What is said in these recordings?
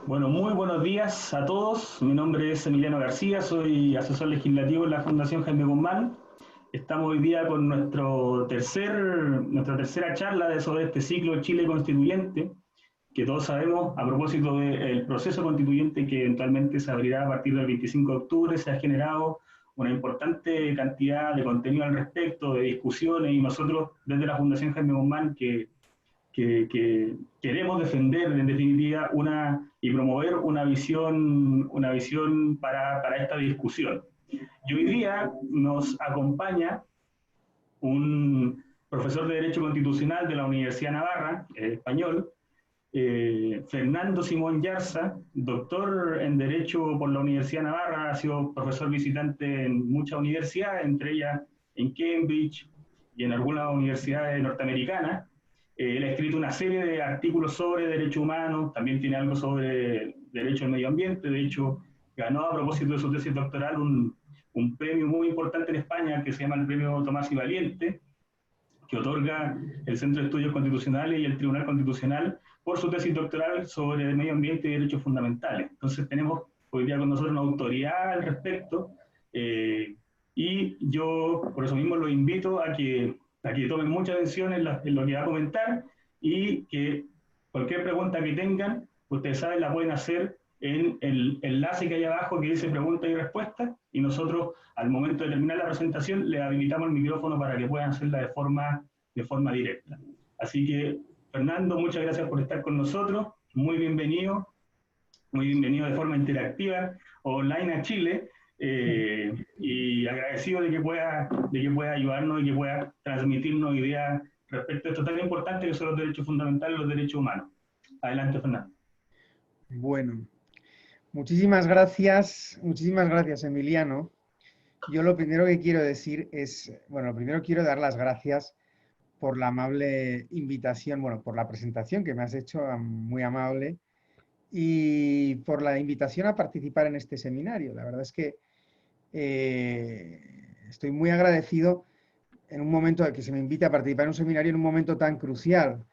Bueno, muy buenos días a todos. Mi nombre es Emiliano García, soy asesor legislativo en la Fundación Jaime Guzmán. Estamos hoy día con nuestra tercera charla sobre este ciclo Chile Constituyente, que todos sabemos, a propósito del proceso constituyente que eventualmente se abrirá a partir del 25 de octubre, se ha generado una importante cantidad de contenido al respecto, de discusiones, y nosotros desde la Fundación Jaime Guzmán, que queremos defender en definitiva y promover una visión para esta discusión. Y hoy día nos acompaña un profesor de Derecho Constitucional de la Universidad Navarra, español, Fernando Simón Yarza, doctor en Derecho por la Universidad Navarra, ha sido profesor visitante en muchas universidades, entre ellas en Cambridge y en algunas universidades norteamericanas. Él ha escrito una serie de artículos sobre derechos humanos, también tiene algo sobre derecho al medio ambiente. De hecho, ganó a propósito de su tesis doctoral un premio muy importante en España que se llama el Premio Tomás y Valiente, que otorga el Centro de Estudios Constitucionales y el Tribunal Constitucional por su tesis doctoral sobre el medio ambiente y derechos fundamentales. Entonces tenemos hoy día con nosotros una autoridad al respecto, eh, y yo por eso mismo los invito a que tomen mucha atención en lo que va a comentar, y que cualquier pregunta que tengan, ustedes saben, la pueden hacer en el enlace que hay abajo que dice preguntas y respuestas, y nosotros al momento de terminar la presentación le habilitamos el micrófono para que puedan hacerla de forma directa. Así que, Fernando, muchas gracias por estar con nosotros, muy bienvenido de forma interactiva online a Chile, y agradecido de que pueda ayudarnos y que pueda transmitirnos ideas respecto a esto tan importante que son los derechos fundamentales y los derechos humanos. Adelante, Fernando. Bueno, muchísimas gracias, Emiliano. Yo lo primero que quiero decir es, bueno, lo primero quiero dar las gracias por la amable invitación, bueno, por la presentación que me has hecho, muy amable, y por la invitación a participar en este seminario. La verdad es que estoy muy agradecido en un momento de que se me invite a participar en un seminario en un momento tan crucial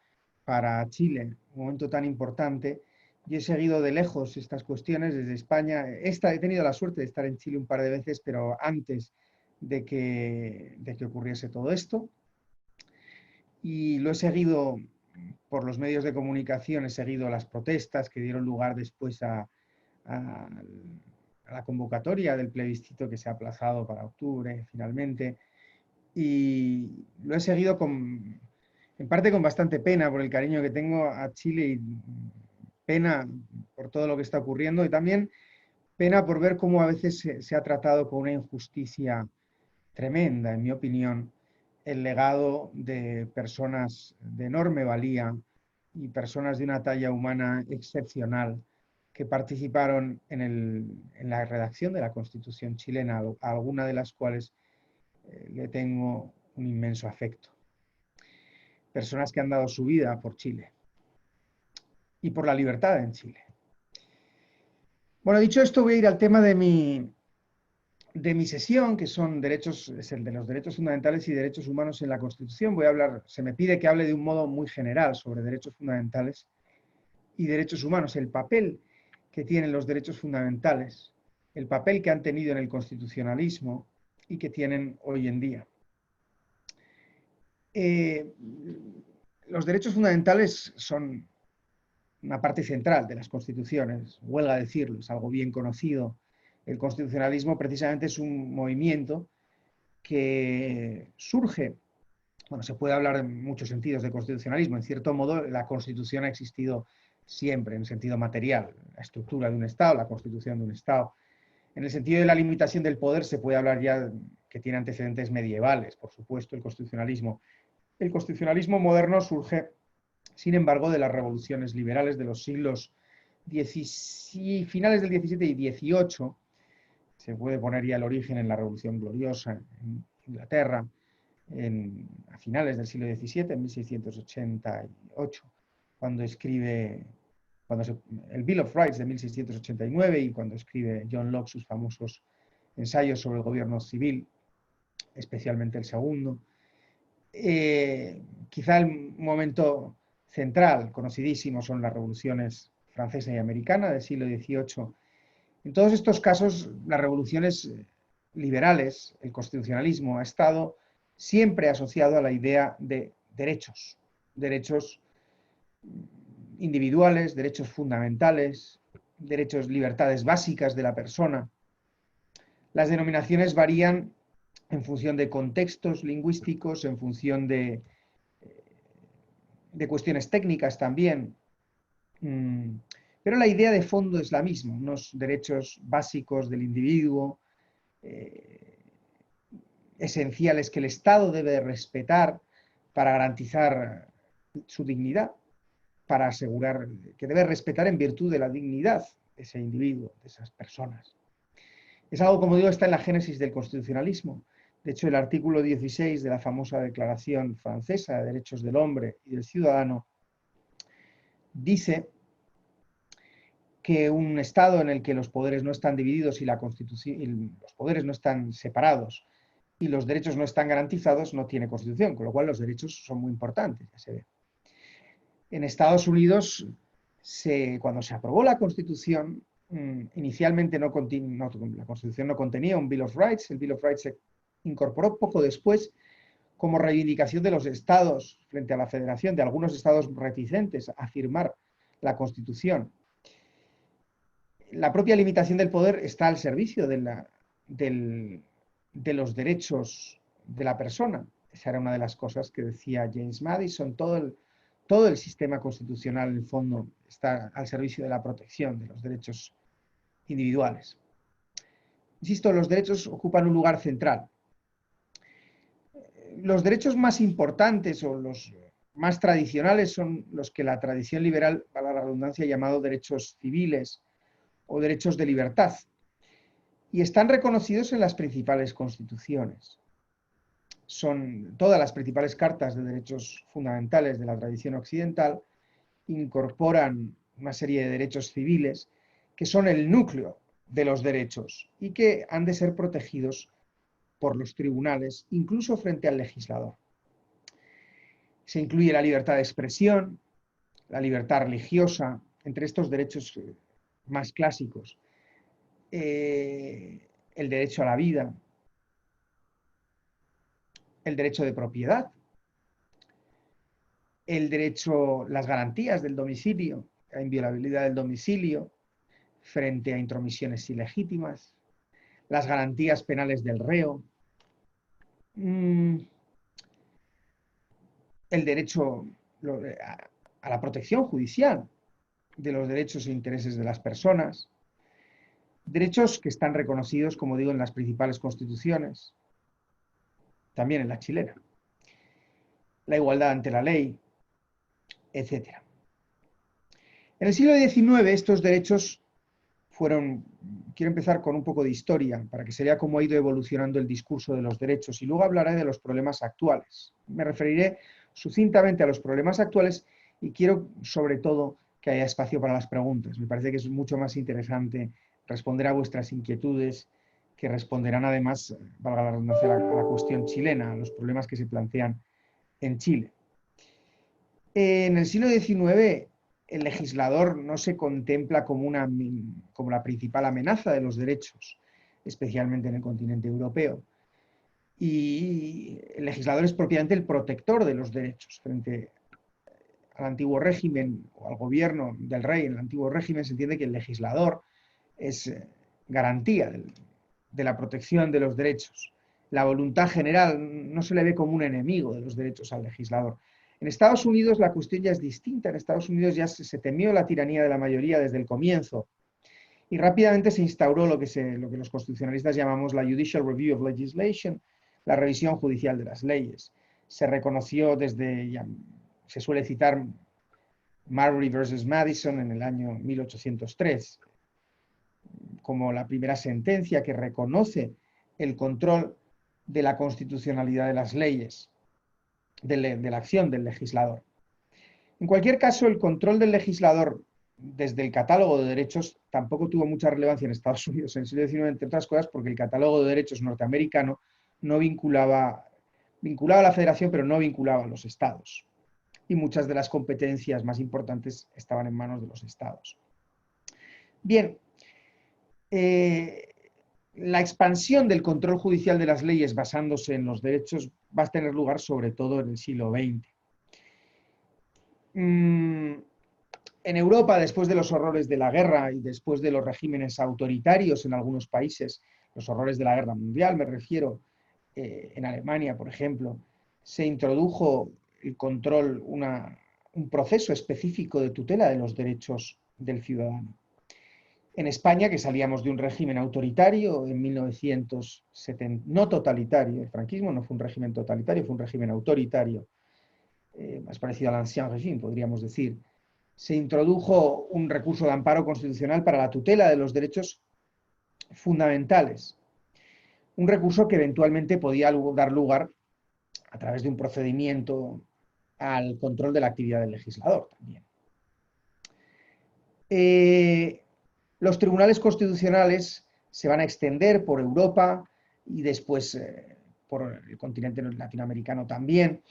para Chile, un momento tan importante. Yo he seguido de lejos estas cuestiones desde España. He tenido la suerte de estar en Chile un par de veces, pero antes de que ocurriese todo esto. Y lo he seguido por los medios de comunicación, he seguido las protestas que dieron lugar después a la convocatoria del plebiscito que se ha aplazado para octubre finalmente. Y lo he seguido en parte con bastante pena por el cariño que tengo a Chile y pena por todo lo que está ocurriendo y también pena por ver cómo a veces se ha tratado con una injusticia tremenda, en mi opinión, el legado de personas de enorme valía y personas de una talla humana excepcional que participaron en la redacción de la Constitución chilena, a alguna de las cuales le tengo un inmenso afecto. Personas que han dado su vida por Chile y por la libertad en Chile. Bueno, dicho esto, voy a ir al tema de mi sesión, que son derechos, es el de los derechos fundamentales y derechos humanos en la Constitución. Voy a hablar, se me pide que hable de un modo muy general sobre derechos fundamentales y derechos humanos, el papel que tienen los derechos fundamentales, el papel que han tenido en el constitucionalismo y que tienen hoy en día. Los derechos fundamentales son una parte central de las constituciones, huelga decirlo, es algo bien conocido. El constitucionalismo precisamente es un movimiento que surge, bueno, se puede hablar en muchos sentidos de constitucionalismo, en cierto modo la Constitución ha existido siempre en sentido material, la estructura de un Estado, la constitución de un Estado. En el sentido de la limitación del poder se puede hablar ya que tiene antecedentes medievales, por supuesto, el constitucionalismo. El constitucionalismo moderno surge, sin embargo, de las revoluciones liberales de los siglos finales del XVII y XVIII. Se puede poner ya el origen en la Revolución Gloriosa en Inglaterra, a finales del siglo XVII, en 1688, cuando escribe el Bill of Rights de 1689 y cuando escribe John Locke sus famosos ensayos sobre el gobierno civil, especialmente el segundo. Quizá el momento central, conocidísimo, son las revoluciones francesa y americana del siglo XVIII. En todos estos casos, las revoluciones liberales, el constitucionalismo, ha estado siempre asociado a la idea de derechos, derechos individuales, derechos fundamentales, derechos, libertades básicas de la persona. Las denominaciones varían en función de contextos lingüísticos, en función de cuestiones técnicas también, pero la idea de fondo es la misma, unos derechos básicos del individuo, esenciales que el Estado debe respetar para garantizar su dignidad, para asegurar que debe respetar en virtud de la dignidad de ese individuo, de esas personas. Es algo, como digo, está en la génesis del constitucionalismo. De hecho, el artículo 16 de la famosa Declaración Francesa de Derechos del Hombre y del Ciudadano dice que un Estado en el que los poderes no están divididos y los poderes no están separados y los derechos no están garantizados no tiene Constitución, con lo cual los derechos son muy importantes, ya se ve. En Estados Unidos, cuando se aprobó la Constitución, inicialmente la Constitución no contenía un Bill of Rights. El Bill of Rights se incorporó poco después como reivindicación de los estados frente a la federación, de algunos estados reticentes a firmar la Constitución. La propia limitación del poder está al servicio de los derechos de la persona. Esa era una de las cosas que decía James Madison. Todo el sistema constitucional, en el fondo, está al servicio de la protección de los derechos individuales. Insisto, los derechos ocupan un lugar central. Los derechos más importantes o los más tradicionales son los que la tradición liberal, para la redundancia, ha llamado derechos civiles o derechos de libertad, y están reconocidos en las principales constituciones. Todas las principales cartas de derechos fundamentales de la tradición occidental incorporan una serie de derechos civiles que son el núcleo de los derechos y que han de ser protegidos por los tribunales, incluso frente al legislador. Se incluye la libertad de expresión, la libertad religiosa, entre estos derechos más clásicos, el derecho a la vida, el derecho de propiedad, el derecho, las garantías del domicilio, la inviolabilidad del domicilio frente a intromisiones ilegítimas, las garantías penales del reo, el derecho a la protección judicial de los derechos e intereses de las personas, derechos que están reconocidos, como digo, en las principales constituciones, también en la chilena, la igualdad ante la ley, etc. En el siglo XIX estos derechos quiero empezar con un poco de historia, para que se vea cómo ha ido evolucionando el discurso de los derechos, y luego hablaré de los problemas actuales. Me referiré sucintamente a los problemas actuales y quiero, sobre todo, que haya espacio para las preguntas. Me parece que es mucho más interesante responder a vuestras inquietudes, que responderán además, valga la redundancia, a la cuestión chilena, a los problemas que se plantean en Chile. En el siglo XIX, el legislador no se contempla como la principal amenaza de los derechos, especialmente en el continente europeo. Y el legislador es propiamente el protector de los derechos. Frente al antiguo régimen o al gobierno del rey en el antiguo régimen, se entiende que el legislador es garantía de la protección de los derechos. La voluntad general no se le ve como un enemigo de los derechos al legislador. En Estados Unidos la cuestión ya es distinta. En Estados Unidos ya se temió la tiranía de la mayoría desde el comienzo y rápidamente se instauró lo que los constitucionalistas llamamos la Judicial Review of Legislation, la revisión judicial de las leyes. Se reconoció se suele citar Marbury versus Madison en el año 1803 como la primera sentencia que reconoce el control de la constitucionalidad de las leyes, de la acción del legislador. En cualquier caso, el control del legislador desde el catálogo de derechos tampoco tuvo mucha relevancia en Estados Unidos en el siglo XIX, entre otras cosas porque el catálogo de derechos norteamericano no vinculaba a la federación, pero no vinculaba a los estados. y muchas de las competencias más importantes estaban en manos de los estados. Bien, la expansión del control judicial de las leyes basándose en los derechos va a tener lugar sobre todo en el siglo XX. En Europa, después de los horrores de la guerra y después de los regímenes autoritarios en algunos países, los horrores de la guerra mundial, me refiero, en Alemania, por ejemplo, se introdujo el control, un proceso específico de tutela de los derechos del ciudadano. En España, que salíamos de un régimen autoritario en 1970, no totalitario, el franquismo no fue un régimen totalitario, fue un régimen autoritario, más parecido al ancien régime, podríamos decir. Se introdujo un recurso de amparo constitucional para la tutela de los derechos fundamentales. Un recurso que eventualmente podía dar lugar, a través de un procedimiento, al control de la actividad del legislador también. Los tribunales constitucionales se van a extender por Europa y después por el continente latinoamericano también,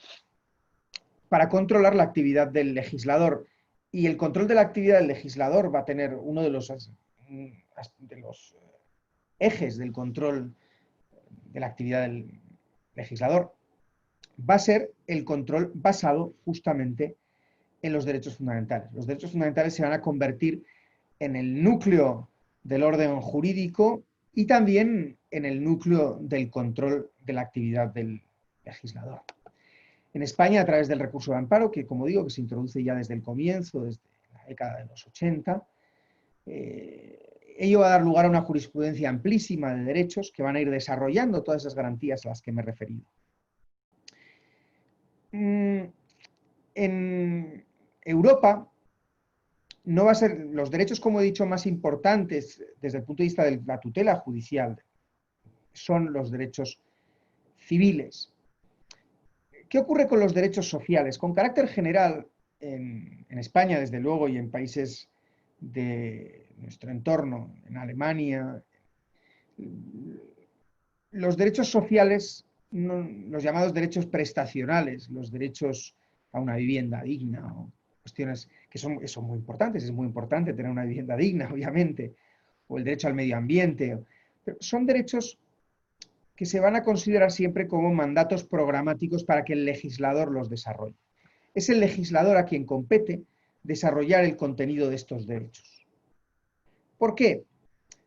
para controlar la actividad del legislador. Y el control de la actividad del legislador va a tener uno de los ejes del control de la actividad del legislador, va a ser el control basado justamente en los derechos fundamentales. Los derechos fundamentales se van a convertir en el núcleo del orden jurídico y también en el núcleo del control de la actividad del legislador. En España, a través del recurso de amparo, que como digo, que se introduce ya desde el comienzo, desde la década de los 80, ello va a dar lugar a una jurisprudencia amplísima de derechos que van a ir desarrollando todas esas garantías a las que me he referido. En Europa no va a ser los derechos, como he dicho, más importantes desde el punto de vista de la tutela judicial, son los derechos civiles. ¿Qué ocurre con los derechos sociales? Con carácter general, en España, desde luego, y en países de nuestro entorno, en Alemania, los derechos sociales, los llamados derechos prestacionales, los derechos a una vivienda digna, o cuestiones que son muy importantes, es muy importante tener una vivienda digna, obviamente, o el derecho al medio ambiente, pero son derechos que se van a considerar siempre como mandatos programáticos para que el legislador los desarrolle. Es el legislador a quien compete desarrollar el contenido de estos derechos. ¿Por qué?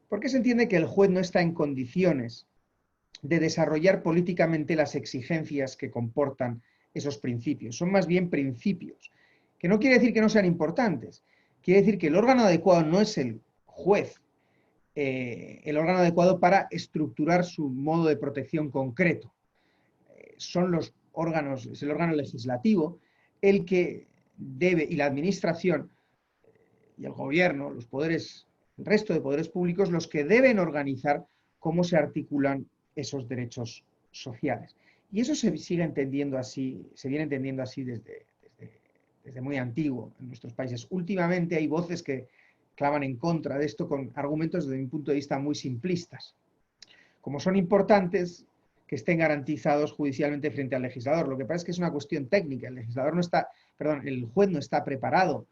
Porque se entiende que el juez no está en condiciones de desarrollar políticamente las exigencias que comportan esos principios. Son más bien principios, que no quiere decir que no sean importantes, quiere decir que el órgano adecuado no es el juez, el órgano adecuado para estructurar su modo de protección concreto. Son los órganos, es el órgano legislativo el que debe, y la administración y el gobierno, los poderes, el resto de poderes públicos, los que deben organizar cómo se articulan esos derechos sociales. Y eso se sigue entendiendo así, se viene entendiendo así desde muy antiguo en nuestros países. Últimamente hay voces que claman en contra de esto con argumentos desde mi punto de vista muy simplistas. Como son importantes que estén garantizados judicialmente frente al legislador. Lo que pasa es que es una cuestión técnica. El juez no está preparado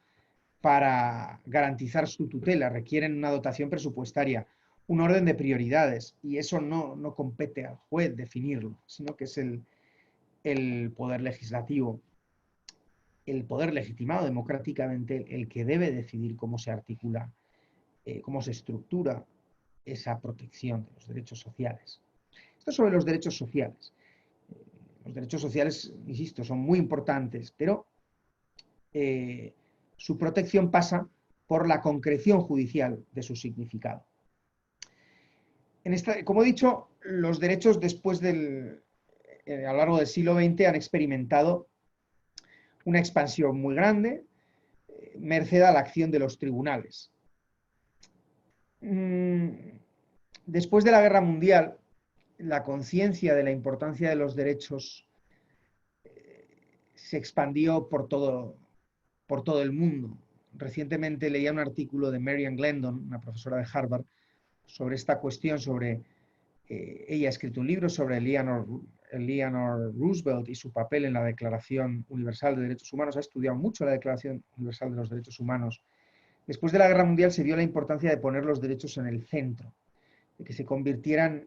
para garantizar su tutela. Requieren una dotación presupuestaria, un orden de prioridades, y eso no compete al juez definirlo, sino que es el poder legislativo, el poder legitimado democráticamente, el que debe decidir cómo se articula, cómo se estructura esa protección de los derechos sociales. Esto sobre los derechos sociales. Los derechos sociales, insisto, son muy importantes, pero su protección pasa por la concreción judicial de su significado. Como he dicho, los derechos después a lo largo del siglo XX han experimentado una expansión muy grande, merced a la acción de los tribunales. Después de la Guerra Mundial, la conciencia de la importancia de los derechos se expandió por todo el mundo. Recientemente leía un artículo de Marian Glendon, una profesora de Harvard, sobre esta cuestión, ella ha escrito un libro sobre Eleanor Eleanor Roosevelt y su papel en la Declaración Universal de Derechos Humanos, ha estudiado mucho la Declaración Universal de los Derechos Humanos. Después de la Guerra Mundial se vio la importancia de poner los derechos en el centro, de que se convirtieran,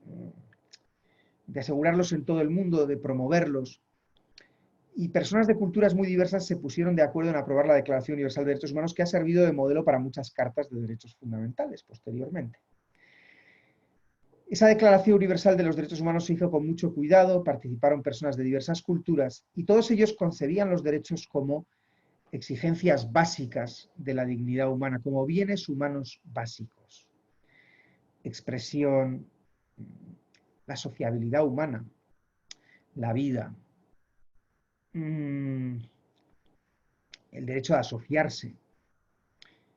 de asegurarlos en todo el mundo, de promoverlos. Y personas de culturas muy diversas se pusieron de acuerdo en aprobar la Declaración Universal de Derechos Humanos, que ha servido de modelo para muchas cartas de derechos fundamentales posteriormente. Esa Declaración Universal de los Derechos Humanos se hizo con mucho cuidado, participaron personas de diversas culturas y todos ellos concebían los derechos como exigencias básicas de la dignidad humana, como bienes humanos básicos. Expresión, la sociabilidad humana, la vida, el derecho a asociarse.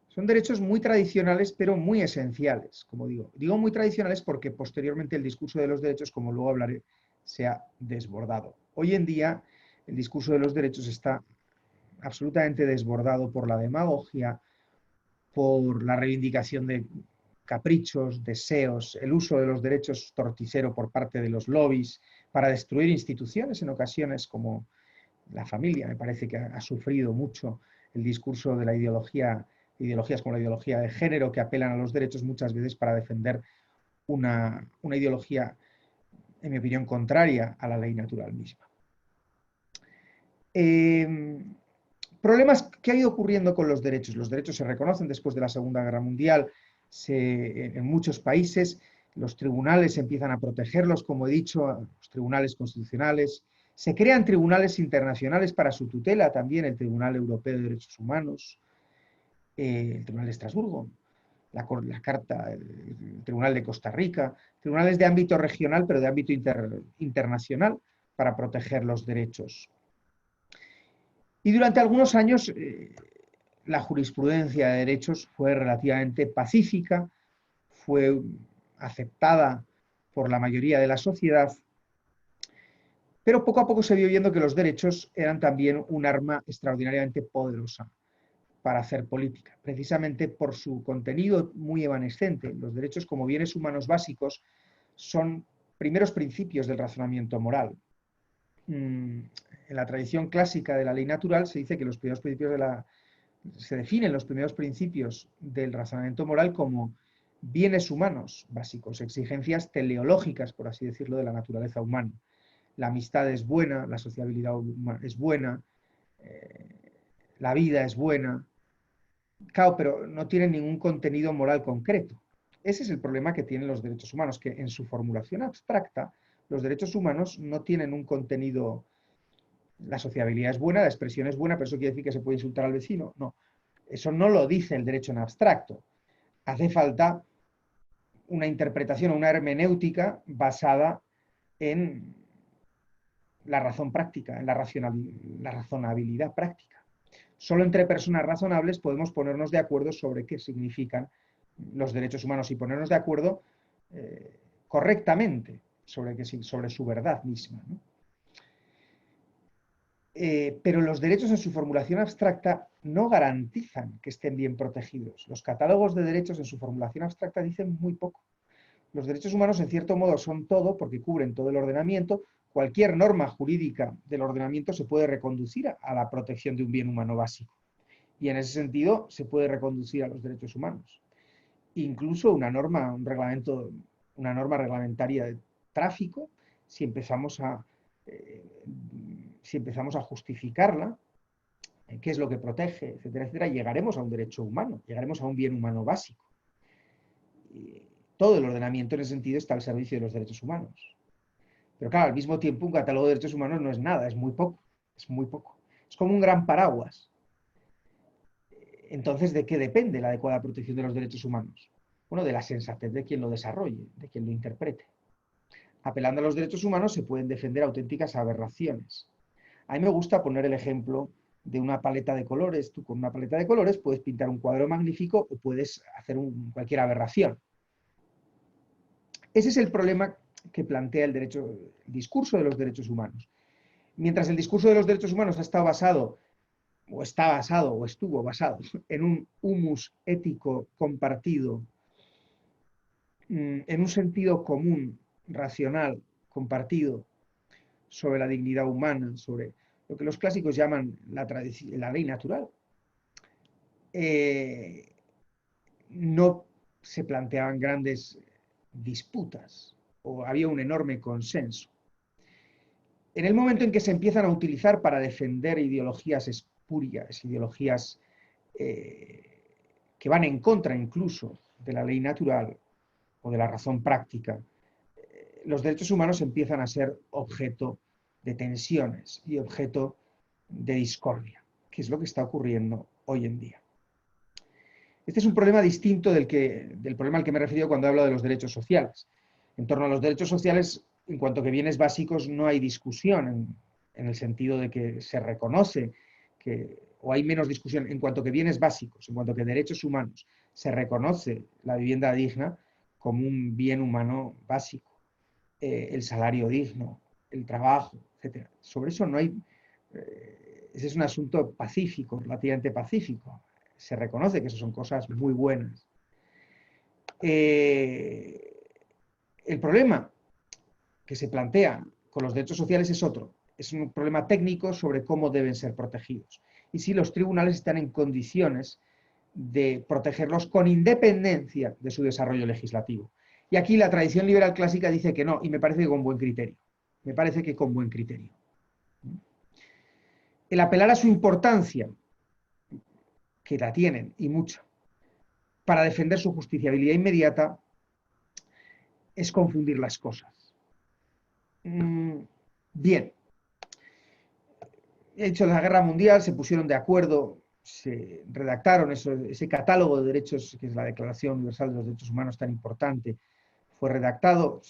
Son derechos muy tradicionales, pero muy esenciales, como digo. Digo muy tradicionales porque posteriormente el discurso de los derechos, como luego hablaré, se ha desbordado. Hoy en día el discurso de los derechos está absolutamente desbordado por la demagogia, por la reivindicación de caprichos, deseos, el uso de los derechos torticero por parte de los lobbies para destruir instituciones en ocasiones como la familia. Me parece que ha sufrido mucho el discurso de la ideologías como la ideología de género que apelan a los derechos muchas veces para defender una ideología, en mi opinión, contraria a la ley natural misma. Problemas que ha ido ocurriendo con los derechos. Los derechos se reconocen después de la Segunda Guerra Mundial. En muchos países los tribunales empiezan a protegerlos, como he dicho, los tribunales constitucionales. Se crean tribunales internacionales para su tutela, también el Tribunal Europeo de Derechos Humanos, el Tribunal de Estrasburgo, la Carta, el Tribunal de Costa Rica, tribunales de ámbito regional, pero de ámbito internacional para proteger los derechos. Y durante algunos años la jurisprudencia de derechos fue relativamente pacífica, fue aceptada por la mayoría de la sociedad, pero poco a poco se vio viendo que los derechos eran también un arma extraordinariamente poderosa para hacer política, precisamente por su contenido muy evanescente. Los derechos como bienes humanos básicos son primeros principios del razonamiento moral. En la tradición clásica de la ley natural se dice que los primeros principios se definen los primeros principios del razonamiento moral como bienes humanos básicos, exigencias teleológicas, por así decirlo, de la naturaleza humana. La amistad es buena, la sociabilidad es buena, la vida es buena. Claro, pero no tienen ningún contenido moral concreto. Ese es el problema que tienen los derechos humanos, que en su formulación abstracta, los derechos humanos no tienen un contenido. La sociabilidad es buena, la expresión es buena, pero eso quiere decir que se puede insultar al vecino. No, eso no lo dice el derecho en abstracto. Hace falta una interpretación o una hermenéutica basada en la razón práctica, en la razonabilidad práctica. Solo entre personas razonables podemos ponernos de acuerdo sobre qué significan los derechos humanos y ponernos de acuerdo correctamente sobre su verdad misma, ¿no? Pero los derechos en su formulación abstracta no garantizan que estén bien protegidos. Los catálogos de derechos en su formulación abstracta dicen muy poco. Los derechos humanos, en cierto modo, son todo porque cubren todo el ordenamiento. Cualquier norma jurídica del ordenamiento se puede reconducir a la protección de un bien humano básico. Y en ese sentido se puede reconducir a los derechos humanos. Incluso una norma reglamentaria de tráfico, si empezamos a justificarla, qué es lo que protege, etcétera, etcétera, llegaremos a un derecho humano, llegaremos a un bien humano básico. Todo el ordenamiento en ese sentido está al servicio de los derechos humanos. Pero claro, al mismo tiempo un catálogo de derechos humanos no es nada, es muy poco, es muy poco. Es como un gran paraguas. Entonces, ¿de qué depende la adecuada protección de los derechos humanos? Bueno, de la sensatez de quien lo desarrolle, de quien lo interprete. Apelando a los derechos humanos se pueden defender auténticas aberraciones. A mí me gusta poner el ejemplo de una paleta de colores. Tú con una paleta de colores puedes pintar un cuadro magnífico o puedes hacer cualquier aberración. Ese es el problema que plantea el discurso de los derechos humanos. Mientras el discurso de los derechos humanos está basado o estuvo basado en un humus ético compartido, en un sentido común, racional, compartido, sobre la dignidad humana, sobre lo que los clásicos llaman la ley natural, no se planteaban grandes disputas o había un enorme consenso. En el momento en que se empiezan a utilizar para defender ideologías espurias, ideologías que van en contra incluso de la ley natural o de la razón práctica, los derechos humanos empiezan a ser objeto de tensiones y objeto de discordia, que es lo que está ocurriendo hoy en día. Este es un problema distinto del problema al que me he referido cuando hablo de los derechos sociales. En torno a los derechos sociales, en cuanto que bienes básicos, no hay discusión en el sentido de que se reconoce o hay menos discusión en cuanto que bienes básicos, en cuanto que derechos humanos, se reconoce la vivienda digna como un bien humano básico, el salario digno, el trabajo, etc. Sobre eso no hay... ese es un asunto pacífico, relativamente pacífico. Se reconoce que eso son cosas muy buenas. El problema que se plantea con los derechos sociales es otro. Es un problema técnico sobre cómo deben ser protegidos. Y si los tribunales están en condiciones de protegerlos con independencia de su desarrollo legislativo. Y aquí la tradición liberal clásica dice que no, y me parece que con buen criterio. Me parece que con buen criterio. El apelar a su importancia, que la tienen, y mucha, para defender su justiciabilidad inmediata, es confundir las cosas. Bien. He dicho, en la Guerra Mundial se pusieron de acuerdo, se redactaron ese catálogo de derechos, que es la Declaración Universal de los Derechos Humanos tan importante, fue redactado,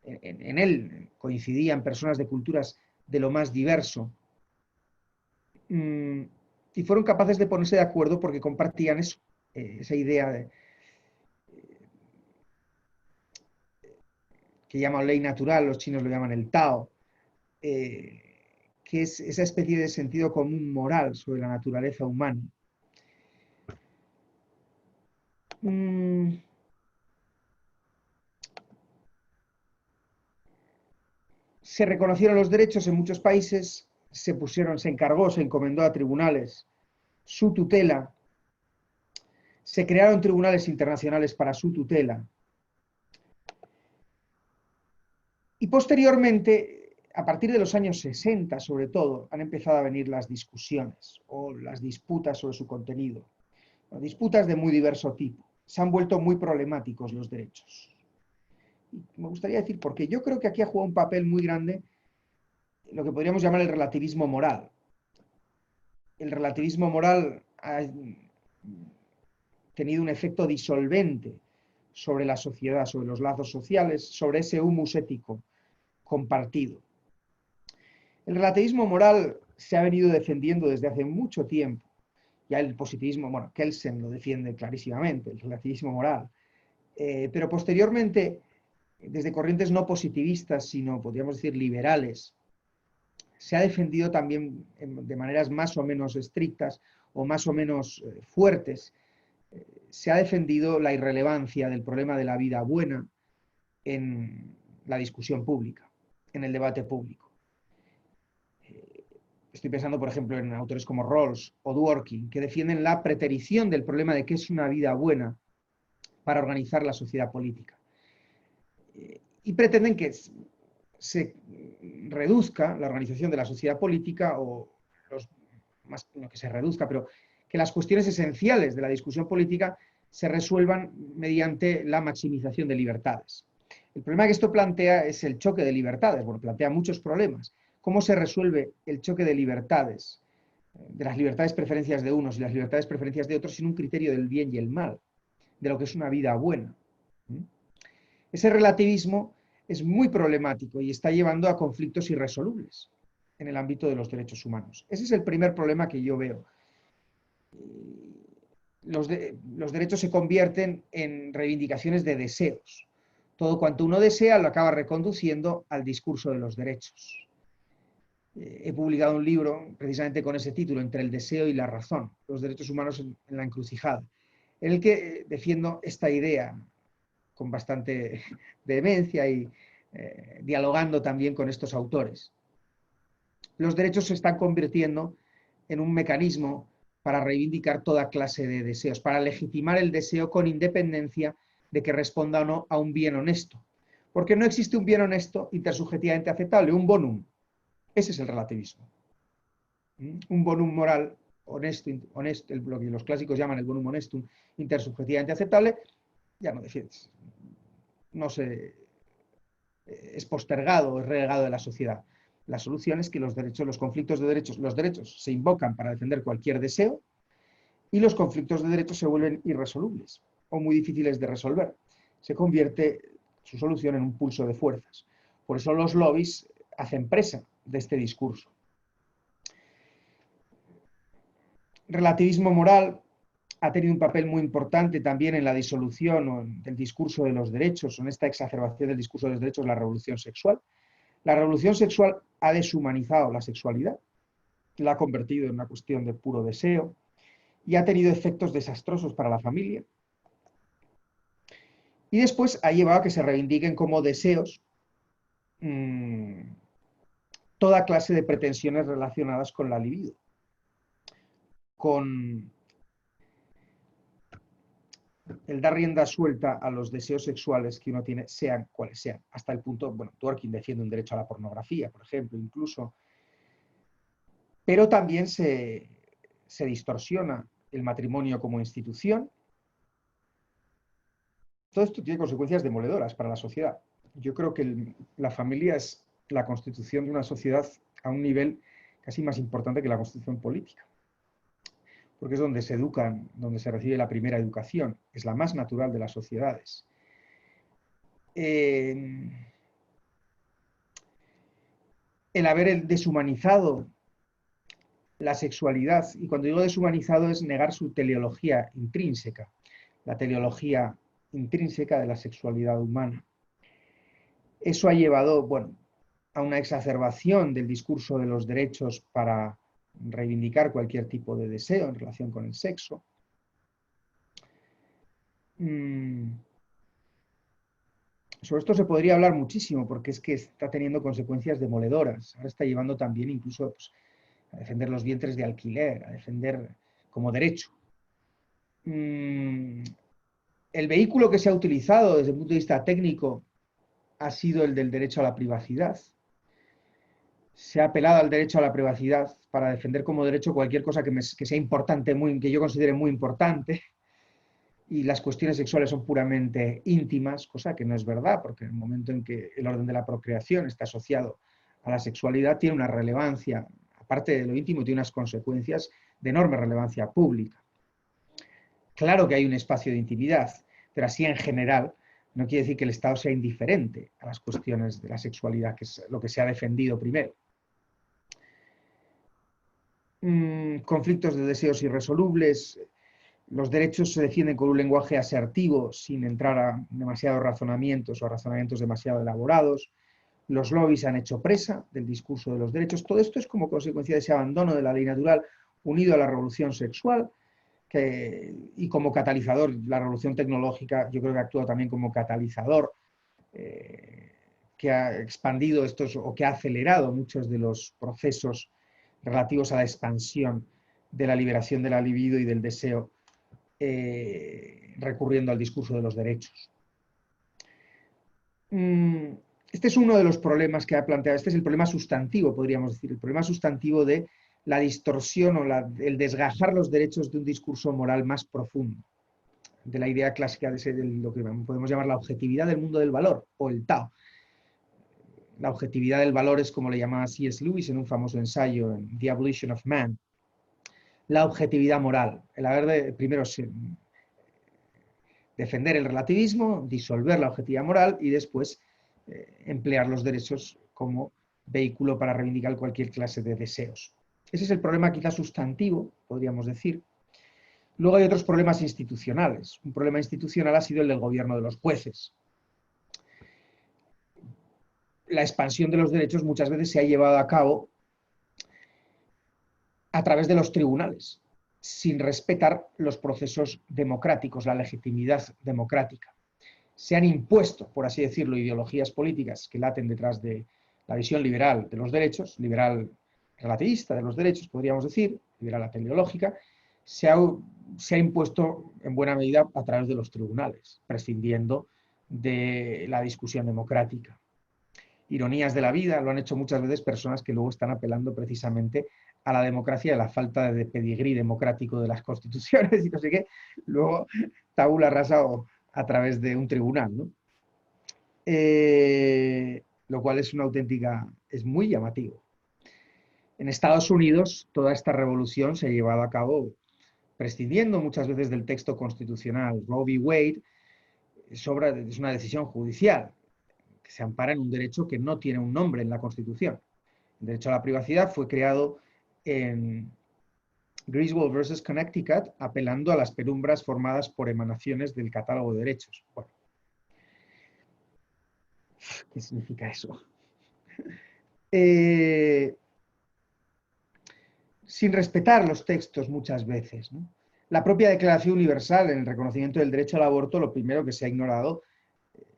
en él coincidían personas de culturas de lo más diverso, y fueron capaces de ponerse de acuerdo porque compartían eso, esa idea que llaman ley natural, los chinos lo llaman el Tao, que es esa especie de sentido común moral sobre la naturaleza humana. Se reconocieron los derechos en muchos países, se encargó, se encomendó a tribunales su tutela, se crearon tribunales internacionales para su tutela. Y posteriormente, a partir de los años 60 sobre todo, han empezado a venir las discusiones o las disputas sobre su contenido. Disputas de muy diverso tipo. Se han vuelto muy problemáticos los derechos. Y me gustaría decir por qué. Yo creo que aquí ha jugado un papel muy grande lo que podríamos llamar el relativismo moral. El relativismo moral ha tenido un efecto disolvente sobre la sociedad, sobre los lazos sociales, sobre ese humus ético compartido. El relativismo moral se ha venido defendiendo desde hace mucho tiempo. Ya el positivismo, bueno, Kelsen lo defiende clarísimamente, el relativismo moral. Pero posteriormente, desde corrientes no positivistas, sino, podríamos decir, liberales, se ha defendido también de maneras más o menos estrictas o más o menos fuertes. Se ha defendido la irrelevancia del problema de la vida buena en la discusión pública, en el debate público. Estoy pensando, por ejemplo, en autores como Rawls o Dworkin, que defienden la preterición del problema de qué es una vida buena para organizar la sociedad política. Y pretenden que se reduzca la organización de la sociedad política, o más no que se reduzca, pero que las cuestiones esenciales de la discusión política se resuelvan mediante la maximización de libertades. El problema que esto plantea es el choque de libertades. Bueno, plantea muchos problemas. ¿Cómo se resuelve el choque de libertades, de las libertades preferencias de unos y las libertades preferencias de otros, sin un criterio del bien y el mal, de lo que es una vida buena? Ese relativismo es muy problemático y está llevando a conflictos irresolubles en el ámbito de los derechos humanos. Ese es el primer problema que yo veo. Los derechos se convierten en reivindicaciones de deseos. Todo cuanto uno desea lo acaba reconduciendo al discurso de los derechos. He publicado un libro precisamente con ese título, Entre el deseo y la razón, los derechos humanos en la encrucijada, en el que defiendo esta idea con bastante vehemencia y dialogando también con estos autores. Los derechos se están convirtiendo en un mecanismo para reivindicar toda clase de deseos, para legitimar el deseo con independencia de que responda o no a un bien honesto. Porque no existe un bien honesto intersubjetivamente aceptable, un bonum. Ese es el relativismo. Un bonum moral honesto, lo que los clásicos llaman el bonum honestum, intersubjetivamente aceptable, ya no defiendes. No se es postergado, es relegado de la sociedad. La solución es que los derechos, los conflictos de derechos, los derechos se invocan para defender cualquier deseo y los conflictos de derechos se vuelven irresolubles o muy difíciles de resolver. Se convierte su solución en un pulso de fuerzas. Por eso los lobbies hacen presa de este discurso. Relativismo moral ha tenido un papel muy importante también en la disolución del discurso de los derechos, en esta exacerbación del discurso de los derechos, la revolución sexual. La revolución sexual ha deshumanizado la sexualidad, la ha convertido en una cuestión de puro deseo y ha tenido efectos desastrosos para la familia. Y después ha llevado a que se reivindiquen como deseos toda clase de pretensiones relacionadas con la libido, con el dar rienda suelta a los deseos sexuales que uno tiene, sean cuales sean, hasta el punto, bueno, Dworkin defiende un derecho a la pornografía, por ejemplo, incluso, pero también se distorsiona el matrimonio como institución. Todo esto tiene consecuencias demoledoras para la sociedad. Yo creo que la familia es la constitución de una sociedad a un nivel casi más importante que la constitución política, porque es donde se educan, donde se recibe la primera educación, es la más natural de las sociedades. El haber deshumanizado la sexualidad, y cuando digo deshumanizado es negar su teleología intrínseca, la teleología intrínseca de la sexualidad humana. Eso ha llevado, bueno, a una exacerbación del discurso de los derechos para reivindicar cualquier tipo de deseo en relación con el sexo. Sobre esto se podría hablar muchísimo porque es que está teniendo consecuencias demoledoras. Ahora está llevando también incluso pues, a defender los vientres de alquiler, a defender como derecho. El vehículo que se ha utilizado desde el punto de vista técnico ha sido el del derecho a la privacidad. Se ha apelado al derecho a la privacidad para defender como derecho cualquier cosa que sea importante, que yo considere muy importante. Y las cuestiones sexuales son puramente íntimas, cosa que no es verdad, porque en el momento en que el orden de la procreación está asociado a la sexualidad, tiene una relevancia, aparte de lo íntimo, tiene unas consecuencias de enorme relevancia pública. Claro que hay un espacio de intimidad, pero así en general no quiere decir que el Estado sea indiferente a las cuestiones de la sexualidad, que es lo que se ha defendido primero. Conflictos de deseos irresolubles. Los derechos se defienden con un lenguaje asertivo, sin entrar a demasiados razonamientos o razonamientos demasiado elaborados. Los lobbies han hecho presa del discurso de los derechos. Todo esto es como consecuencia de ese abandono de la ley natural unido a la revolución sexual y como catalizador. La revolución tecnológica yo creo que actúa también como catalizador que ha expandido o que ha acelerado muchos de los procesos relativos a la expansión de la liberación de la libido y del deseo, recurriendo al discurso de los derechos. Este es uno de los problemas que ha planteado, este es el problema sustantivo, podríamos decir, el problema sustantivo de la distorsión o el desgajar los derechos de un discurso moral más profundo, de la idea clásica de lo que podemos llamar la objetividad del mundo del valor, o el Tao. La objetividad del valor es como le llamaba C.S. Lewis en un famoso ensayo, en The Abolition of Man. La objetividad moral, el haber de, primero, defender el relativismo, disolver la objetividad moral y después emplear los derechos como vehículo para reivindicar cualquier clase de deseos. Ese es el problema quizás sustantivo, podríamos decir. Luego hay otros problemas institucionales. Un problema institucional ha sido el del gobierno de los jueces. La expansión de los derechos muchas veces se ha llevado a cabo a través de los tribunales, sin respetar los procesos democráticos, la legitimidad democrática. se han impuesto, por así decirlo, ideologías políticas que laten detrás de la visión liberal de los derechos, liberal relativista de los derechos, podríamos decir, liberal teleológica, se ha impuesto en buena medida a través de los tribunales, prescindiendo de la discusión democrática. Ironías de la vida, lo han hecho muchas veces personas que luego están apelando precisamente a la democracia y a la falta de pedigrí democrático de las constituciones y no sé qué, luego tabula rasa a través de un tribunal, ¿no? Lo cual es una auténtica, es muy llamativo. En Estados Unidos toda esta revolución se ha llevado a cabo prescindiendo muchas veces del texto constitucional. Roe v. Wade es una decisión judicial que se ampara en un derecho que no tiene un nombre en la Constitución. El derecho a la privacidad fue creado en Griswold versus Connecticut, apelando a las penumbras formadas por emanaciones del catálogo de derechos. Bueno, ¿qué significa eso? Sin respetar los textos muchas veces, ¿no? La propia Declaración Universal en el reconocimiento del derecho al aborto, lo primero que se ha ignorado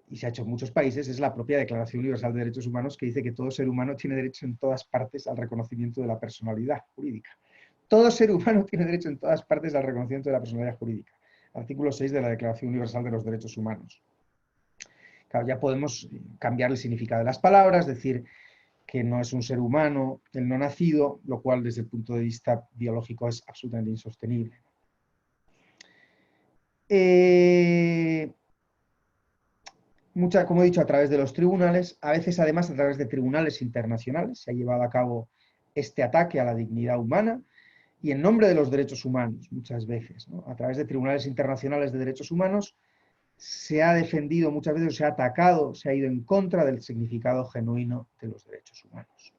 y se ha hecho en muchos países es la propia Declaración Universal de Derechos Humanos, que dice que todo ser humano tiene derecho en todas partes al reconocimiento de la personalidad jurídica. Todo ser humano tiene derecho en todas partes al reconocimiento de la personalidad jurídica. Artículo 6 de la Declaración Universal de los Derechos Humanos. Claro, ya podemos cambiar el significado de las palabras, decir que no es un ser humano el no nacido, lo cual desde el punto de vista biológico es absolutamente insostenible. Como he dicho, a través de los tribunales, a veces además a través de tribunales internacionales, se ha llevado a cabo este ataque a la dignidad humana y en nombre de los derechos humanos, muchas veces, ¿no? A través de tribunales internacionales de derechos humanos se ha defendido muchas veces, se ha atacado, se ha ido en contra del significado genuino de los derechos humanos.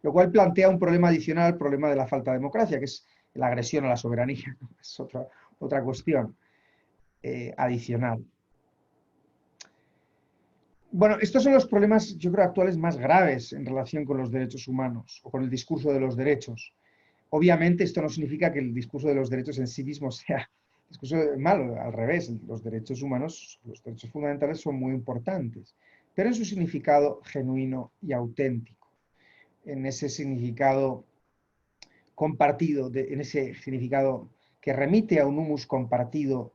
Lo cual plantea un problema adicional al problema de la falta de democracia, que es la agresión a la soberanía. Es otra cuestión adicional. Bueno, estos son los problemas, yo creo, actuales más graves en relación con los derechos humanos o con el discurso de los derechos. Obviamente esto no significa que el discurso de los derechos en sí mismo sea discurso malo, al revés, los derechos humanos, los derechos fundamentales son muy importantes, pero en su significado genuino y auténtico, en ese significado compartido, en ese significado que remite a un humus compartido,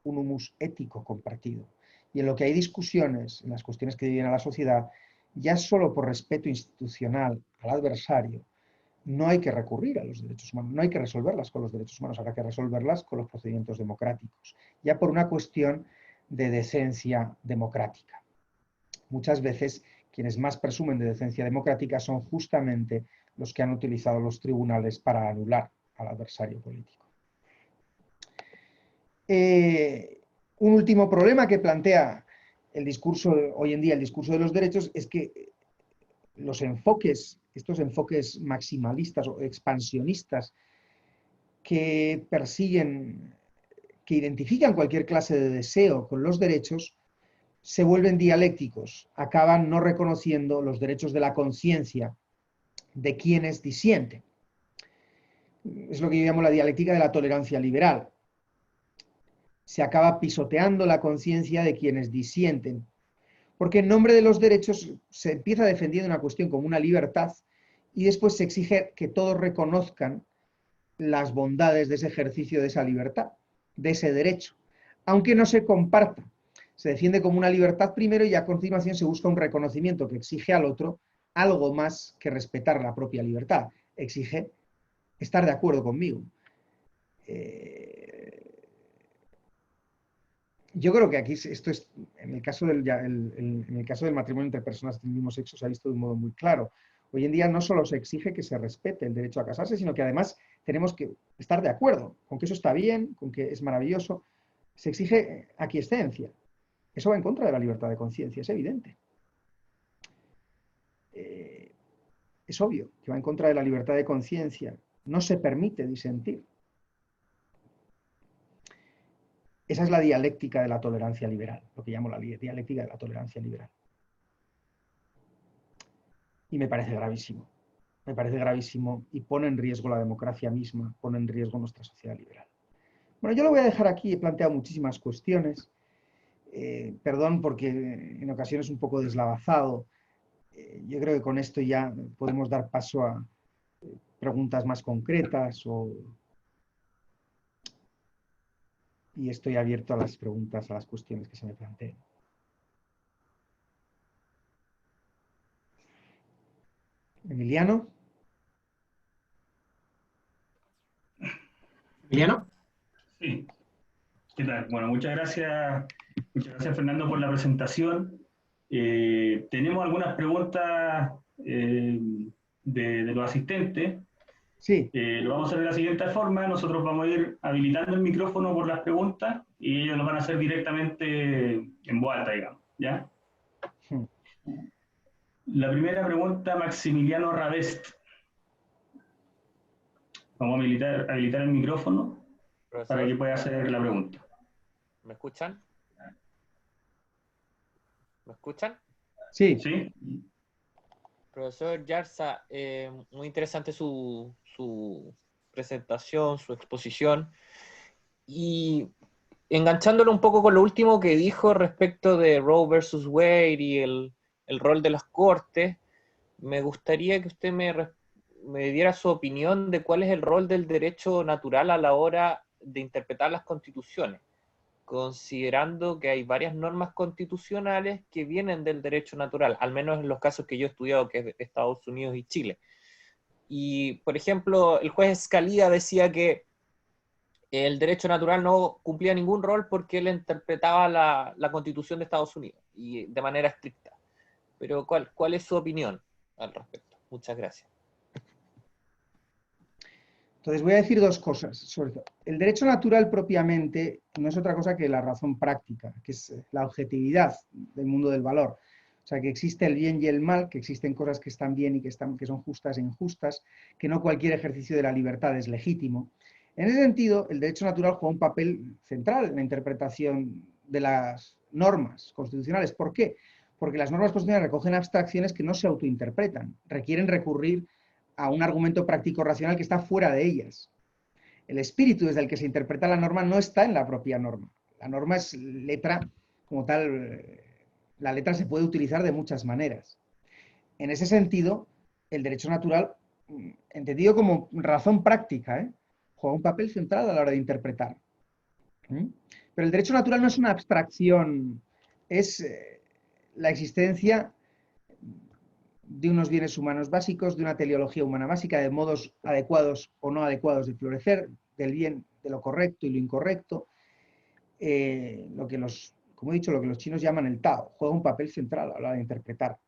un humus ético compartido. Y en lo que hay discusiones, en las cuestiones que dividen a la sociedad, ya solo por respeto institucional al adversario, no hay que recurrir a los derechos humanos, no hay que resolverlas con los derechos humanos, habrá que resolverlas con los procedimientos democráticos, ya por una cuestión de decencia democrática. Muchas veces quienes más presumen de decencia democrática son justamente los que han utilizado los tribunales para anular al adversario político. Un último problema que plantea el discurso, hoy en día el discurso de los derechos, es que los enfoques, estos enfoques maximalistas o expansionistas que persiguen, que identifican cualquier clase de deseo con los derechos, se vuelven dialécticos, acaban no reconociendo los derechos de la conciencia de quienes disienten. Es lo que yo llamo la dialéctica de la tolerancia liberal. Se acaba pisoteando la conciencia de quienes disienten, porque en nombre de los derechos se empieza defendiendo una cuestión como una libertad y después se exige que todos reconozcan las bondades de ese ejercicio de esa libertad, de ese derecho, aunque no se comparta. Se defiende como una libertad primero y a continuación se busca un reconocimiento que exige al otro algo más que respetar la propia libertad. Exige estar de acuerdo conmigo. Yo creo que aquí esto es, en el caso del matrimonio entre personas del mismo sexo se ha visto de un modo muy claro. Hoy en día no solo se exige que se respete el derecho a casarse, sino que además tenemos que estar de acuerdo con que eso está bien, con que es maravilloso. Se exige aquiescencia. Eso va en contra de la libertad de conciencia, es evidente. Es obvio que va en contra de la libertad de conciencia. No se permite disentir. Esa es la dialéctica de la tolerancia liberal, lo que llamo la dialéctica de la tolerancia liberal. Y me parece gravísimo. Me parece gravísimo y pone en riesgo la democracia misma, pone en riesgo nuestra sociedad liberal. Bueno, yo lo voy a dejar aquí, he planteado muchísimas cuestiones. Perdón porque en ocasiones un poco deslavazado. Yo creo que con esto ya podemos dar paso a preguntas más concretas y estoy abierto a las preguntas, a las cuestiones que se me planteen. Emiliano. Emiliano. Sí, ¿qué tal? Bueno, muchas gracias Fernando por la presentación. Tenemos algunas preguntas de los asistentes. Sí. Lo vamos a hacer de la siguiente forma. Nosotros vamos a ir habilitando el micrófono por las preguntas y ellos lo van a hacer directamente en voz alta, digamos. ¿Ya? Hmm. La primera pregunta, Maximiliano Ravest. Vamos a habilitar el micrófono para que Profesor, pueda hacer la pregunta. ¿me escuchan? ¿Me escuchan? Sí. ¿Sí? Profesor Yarza, muy interesante su presentación, su exposición. Y enganchándolo un poco con lo último que dijo respecto de Roe versus Wade y el rol de las cortes, me gustaría que usted me diera su opinión de cuál es el rol del derecho natural a la hora de interpretar las constituciones, considerando que hay varias normas constitucionales que vienen del derecho natural, al menos en los casos que yo he estudiado, que es de Estados Unidos y Chile. Y, por ejemplo, el juez Scalia decía que el derecho natural no cumplía ningún rol porque él interpretaba la Constitución de Estados Unidos y de manera estricta. Pero, ¿cuál es su opinión al respecto? Muchas gracias. Entonces voy a decir dos cosas sobre todo. El derecho natural propiamente no es otra cosa que la razón práctica, que es la objetividad del mundo del valor. O sea, que existe el bien y el mal, que existen cosas que están bien y que son justas e injustas, que no cualquier ejercicio de la libertad es legítimo. En ese sentido, el derecho natural juega un papel central en la interpretación de las normas constitucionales. ¿Por qué? Porque las normas constitucionales recogen abstracciones que no se autointerpretan, requieren recurrir a un argumento práctico racional que está fuera de ellas. El espíritu desde el que se interpreta la norma no está en la propia norma. La norma es letra, como tal, la letra se puede utilizar de muchas maneras. En ese sentido, el derecho natural, entendido como razón práctica, juega un papel central a la hora de interpretar. Pero el derecho natural no es una abstracción, es la existencia de unos bienes humanos básicos, de una teleología humana básica, de modos adecuados o no adecuados de florecer, del bien, de lo correcto y lo incorrecto, como he dicho, lo que los chinos llaman el Tao, juega un papel central a la hora de interpretar.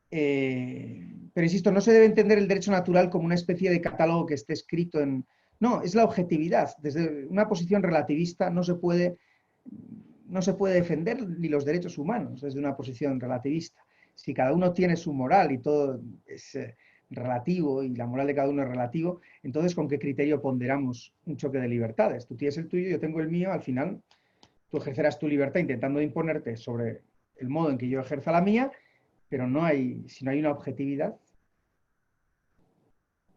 Pero insisto, no se debe entender el derecho natural como una especie de catálogo que esté escrito en... No, es la objetividad. Desde una posición relativista no se puede defender ni los derechos humanos desde una posición relativista. Si cada uno tiene su moral y todo es relativo y la moral de cada uno es relativo, entonces ¿con qué criterio ponderamos un choque de libertades? Tú tienes el tuyo, yo tengo el mío, al final tú ejercerás tu libertad intentando imponerte sobre el modo en que yo ejerza la mía, pero si no hay una objetividad,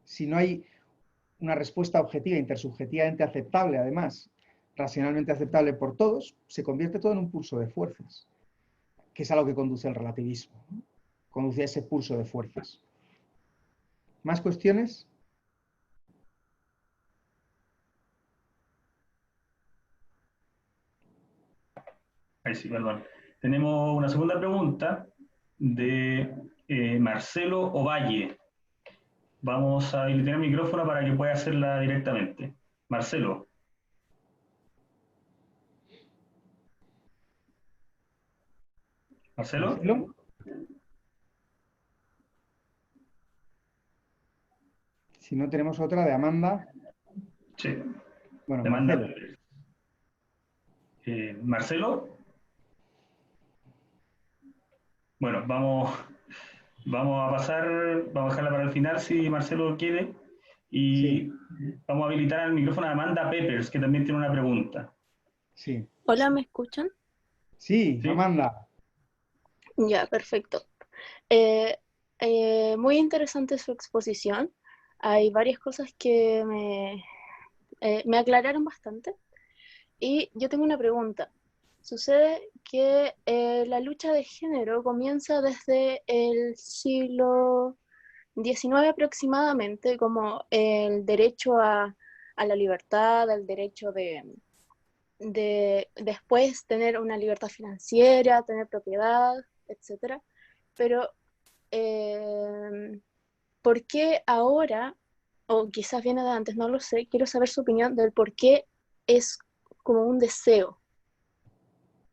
si no hay una respuesta objetiva, intersubjetivamente aceptable, además, racionalmente aceptable por todos, se convierte todo en un pulso de fuerzas, que es a lo que conduce el relativismo, ¿no? Conduce a ese pulso de fuerzas. ¿Más cuestiones? Ahí sí, perdón. Tenemos una segunda pregunta de Marcelo Ovalle. Vamos a habilitar el micrófono para que pueda hacerla directamente. Marcelo. ¿Marcelo? ¿Marcelo? Si no, tenemos otra de Amanda. Sí. Bueno, Demanda. Marcelo. Marcelo. Bueno, vamos a pasar, vamos a dejarla para el final si Marcelo quiere. Y Sí, vamos a habilitar el micrófono a Amanda Peppers, que también tiene una pregunta. sí. Hola, ¿me escuchan? Sí, ¿Sí? Amanda. Ya, perfecto. Muy interesante su exposición. Hay varias cosas que me aclararon bastante. Y yo tengo una pregunta. Sucede que la lucha de género comienza desde el siglo XIX aproximadamente, como el derecho a la libertad, el derecho de después tener una libertad financiera, tener propiedad, etcétera. Pero, ¿por qué ahora, o quizás viene de antes, no lo sé, quiero saber su opinión del por qué es como un deseo?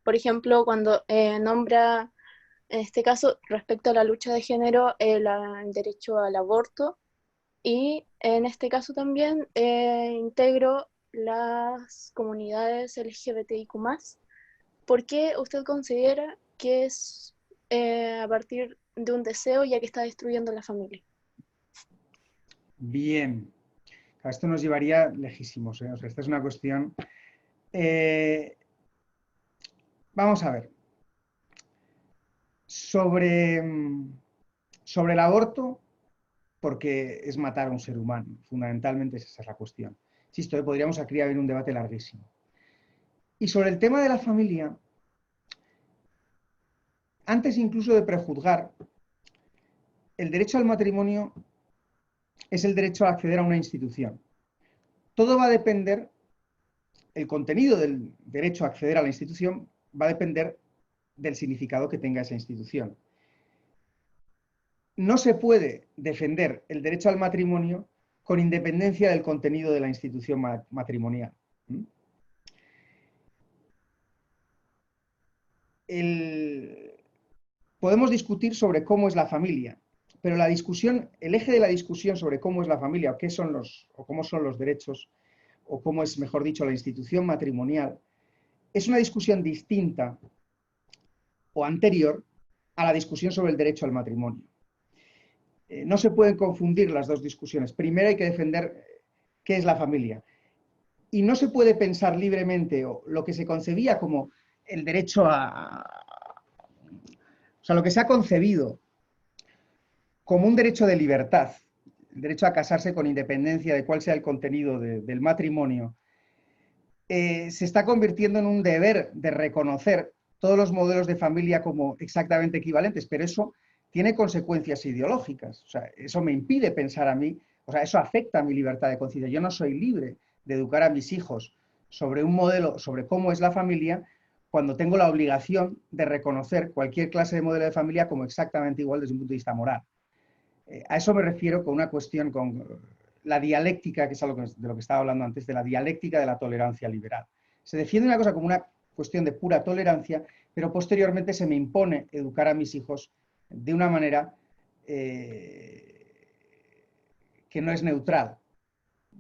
Por ejemplo, cuando nombra, en este caso, respecto a la lucha de género, el derecho al aborto, y en este caso también integro las comunidades LGBTIQ+. ¿Por qué usted considera que es a partir de un deseo, ya que está destruyendo la familia? Bien. Esto nos llevaría lejísimos, ¿eh? O sea, esta es una cuestión... vamos a ver. Sobre el aborto, porque es matar a un ser humano. Fundamentalmente esa es la cuestión. Insisto, podríamos aquí abrir un debate larguísimo. Y sobre el tema de la familia, antes incluso de prejuzgar, el derecho al matrimonio es el derecho a acceder a una institución. Todo va a depender, el contenido del derecho a acceder a la institución va a depender del significado que tenga esa institución. No se puede defender el derecho al matrimonio con independencia del contenido de la institución matrimonial. Podemos discutir sobre cómo es la familia, pero la discusión, el eje de la discusión sobre cómo es la familia, o cómo son los derechos, o cómo es, mejor dicho, la institución matrimonial, es una discusión distinta o anterior a la discusión sobre el derecho al matrimonio. No se pueden confundir las dos discusiones. Primero hay que defender qué es la familia. Y no se puede pensar libremente o lo que se concebía como el derecho o sea, lo que se ha concebido como un derecho de libertad, el derecho a casarse con independencia de cuál sea el contenido del matrimonio, se está convirtiendo en un deber de reconocer todos los modelos de familia como exactamente equivalentes, pero eso tiene consecuencias ideológicas. O sea, eso me impide pensar a mí, o sea, eso afecta a mi libertad de conciencia. Yo no soy libre de educar a mis hijos sobre un modelo, sobre cómo es la familia, cuando tengo la obligación de reconocer cualquier clase de modelo de familia como exactamente igual desde un punto de vista moral. A eso me refiero con una cuestión, con la dialéctica, que es algo de lo que estaba hablando antes, de la dialéctica de la tolerancia liberal. Se defiende una cosa como una cuestión de pura tolerancia, pero posteriormente se me impone educar a mis hijos de una manera que no es neutral.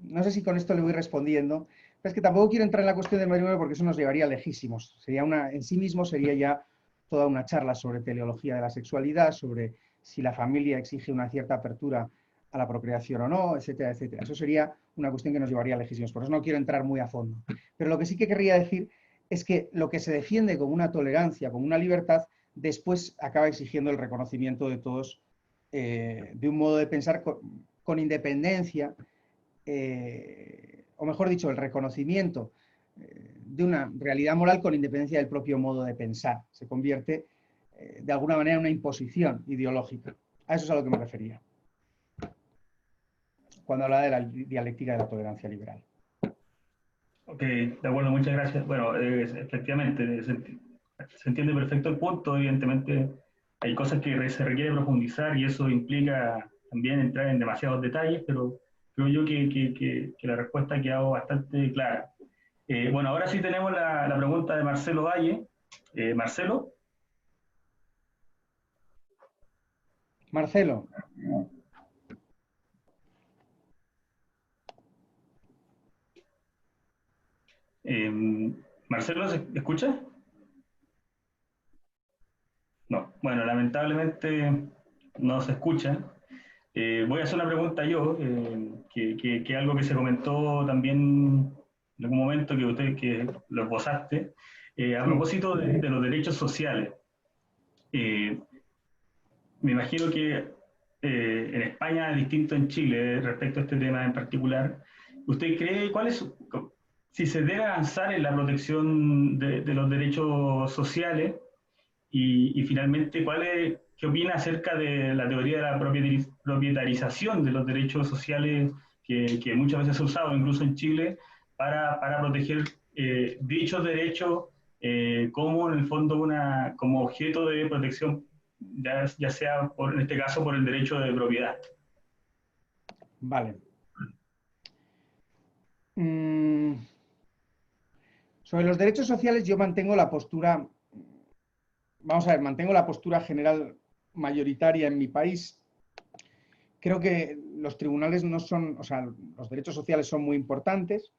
No sé si con esto le voy respondiendo, pero es que tampoco quiero entrar en la cuestión del matrimonio porque eso nos llevaría lejísimos. En sí mismo sería ya toda una charla sobre teleología de la sexualidad, sobre si la familia exige una cierta apertura a la procreación o no, etcétera, etcétera. Eso sería una cuestión que nos llevaría lejísimos, por eso no quiero entrar muy a fondo. Pero lo que sí que querría decir es que lo que se defiende como una tolerancia, como una libertad, después acaba exigiendo el reconocimiento de todos de un modo de pensar con independencia, o mejor dicho, el reconocimiento de una realidad moral con independencia del propio modo de pensar. Se convierte de alguna manera en una imposición ideológica. A eso es a lo que me refería cuando hablaba de la dialéctica de la tolerancia liberal. Ok, de acuerdo, muchas gracias. Bueno, efectivamente, se entiende perfecto el punto. Evidentemente, hay cosas que se requiere profundizar y eso implica también entrar en demasiados detalles, pero creo yo que la respuesta ha quedado bastante clara. Bueno, ahora sí tenemos la pregunta de Marcelo Valle. Marcelo. Marcelo. Marcelo, ¿se escucha? No, bueno, lamentablemente no se escucha. Voy a hacer una pregunta yo, que algo que se comentó también en algún momento que usted que lo esbozaste, a Sí. propósito de los derechos sociales. Eh, Me imagino que en España es distinto en Chile respecto a este tema en particular. ¿Usted cree cuál es si se debe avanzar en la protección de los derechos sociales y finalmente, ¿qué opina acerca de la teoría de la propietarización de los derechos sociales que muchas veces se ha usado, incluso en Chile, para proteger dichos derechos como en el fondo como objeto de protección, ya sea en este caso por el derecho de propiedad? Vale. Sobre los derechos sociales yo mantengo la postura, vamos a ver, mantengo la postura general mayoritaria en mi país. Creo que los tribunales no son, o sea, los derechos sociales son muy importantes,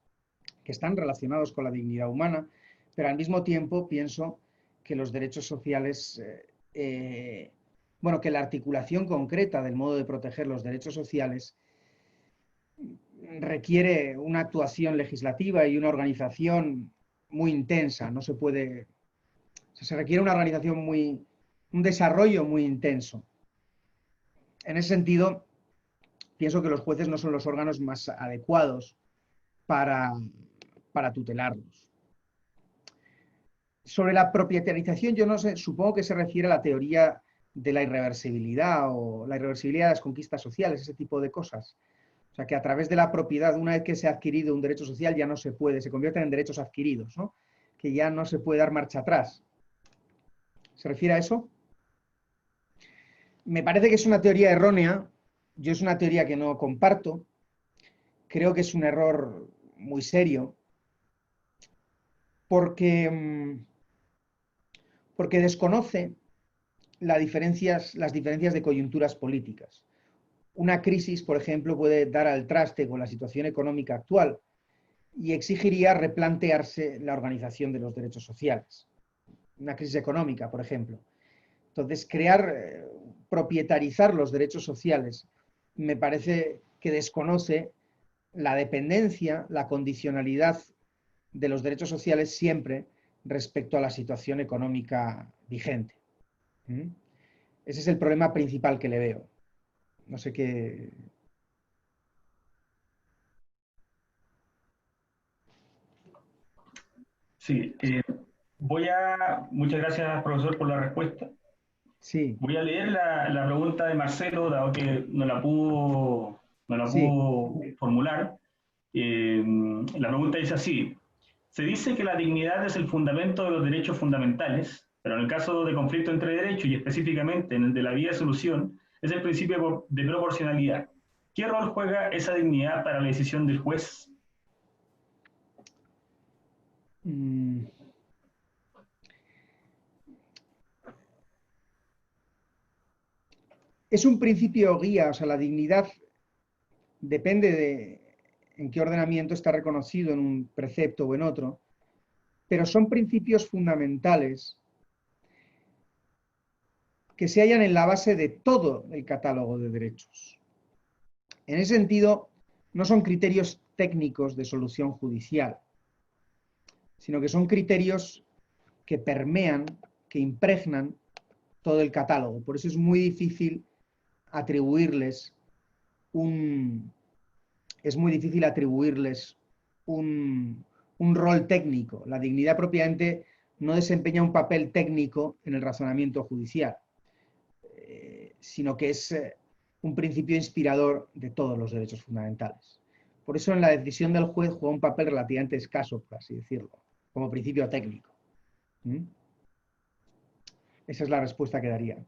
que están relacionados con la dignidad humana, pero al mismo tiempo pienso que los derechos sociales, bueno, que la articulación concreta del modo de proteger los derechos sociales requiere una actuación legislativa y una organización muy intensa. No se puede, o sea, se requiere una organización un desarrollo muy intenso. En ese sentido, pienso que los jueces no son los órganos más adecuados para tutelarlos. Sobre la propietarización, yo no sé, supongo que se refiere a la teoría de la irreversibilidad o la irreversibilidad de las conquistas sociales, ese tipo de cosas. O sea, que a través de la propiedad, una vez que se ha adquirido un derecho social, ya no se puede, se convierten en derechos adquiridos, ¿no? Que ya no se puede dar marcha atrás. ¿Se refiere a eso? Me parece que es una teoría errónea. Yo es una teoría que no comparto. Creo que es un error muy serio. Porque desconoce las diferencias de coyunturas políticas. Una crisis, por ejemplo, puede dar al traste con la situación económica actual y exigiría replantearse la organización de los derechos sociales. Una crisis económica, por ejemplo. Entonces, propietarizar los derechos sociales me parece que desconoce la dependencia, la condicionalidad de los derechos sociales siempre respecto a la situación económica vigente. Ese es el problema principal que le veo. No sé qué... Sí, muchas gracias, profesor, por la respuesta. Sí, Voy a leer la pregunta de Marcelo, dado que no la sí. pudo formular. La pregunta dice así: se dice que la dignidad es el fundamento de los derechos fundamentales, pero en el caso de conflicto entre derechos y específicamente en el de la vía de solución, es el principio de proporcionalidad. ¿Qué rol juega esa dignidad para la decisión del juez? Es un principio guía, o sea, la dignidad depende de en qué ordenamiento está reconocido en un precepto o en otro, pero son principios fundamentales que se hallan en la base de todo el catálogo de derechos. En ese sentido, no son criterios técnicos de solución judicial, sino que son criterios que permean, que impregnan todo el catálogo. Por eso es muy difícil atribuirles un rol técnico. La dignidad propiamente no desempeña un papel técnico en el razonamiento judicial, sino que es un principio inspirador de todos los derechos fundamentales. Por eso en la decisión del juez juega un papel relativamente escaso, por así decirlo, como principio técnico. Esa es la respuesta que daría.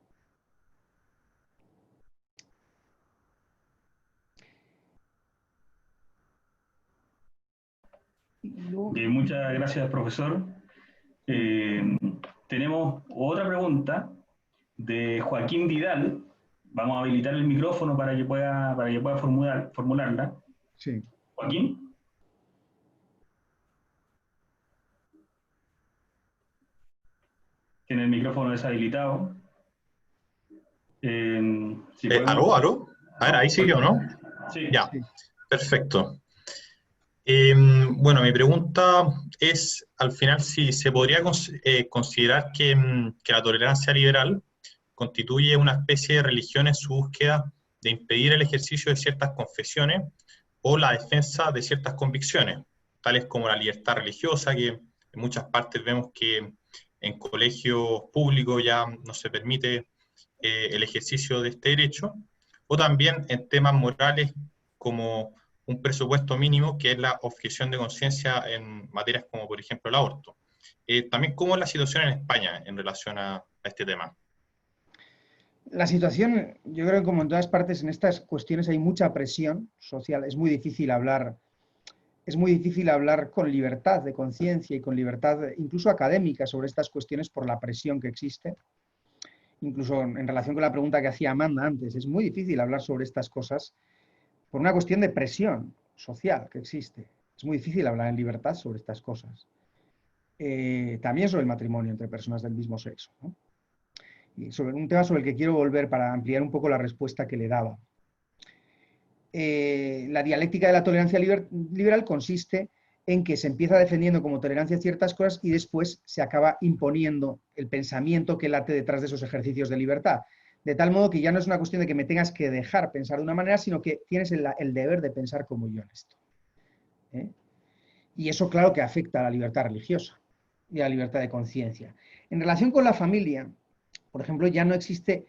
Muchas gracias, profesor. Tenemos otra pregunta de Joaquín Vidal. Vamos a habilitar el micrófono para que pueda formularla. Sí. Joaquín. Tiene el micrófono deshabilitado. ¿Aló? A ver, ahí sigue o no. Sí. Ya, perfecto. Bueno, mi pregunta es, al final, si se podría considerar que la tolerancia liberal constituye una especie de religión en su búsqueda de impedir el ejercicio de ciertas confesiones o la defensa de ciertas convicciones. tales como la libertad religiosa, que en muchas partes vemos que en colegios públicos ya no se permite el ejercicio de este derecho, o también en temas morales como un presupuesto mínimo, que es la objeción de conciencia en materias como, por ejemplo, el aborto. También, ¿cómo es la situación en España en relación a este tema? La situación, yo creo que como en todas partes, en estas cuestiones hay mucha presión social. Es muy difícil hablar con libertad de conciencia y con libertad incluso académica sobre estas cuestiones por la presión que existe. Incluso en relación con la pregunta que hacía Amanda antes, es muy difícil hablar sobre estas cosas por una cuestión de presión social que existe. Es muy difícil hablar en libertad sobre estas cosas. También sobre el matrimonio entre personas del mismo sexo, ¿no? Y sobre un tema sobre el que quiero volver para ampliar un poco la respuesta que le daba. La dialéctica de la tolerancia liberal consiste en que se empieza defendiendo como tolerancia ciertas cosas y después se acaba imponiendo el pensamiento que late detrás de esos ejercicios de libertad. De tal modo que ya no es una cuestión de que me tengas que dejar pensar de una manera, sino que tienes el deber de pensar como yo en esto. Y eso, claro, que afecta a la libertad religiosa y a la libertad de conciencia. En relación con la familia, por ejemplo, ya no existe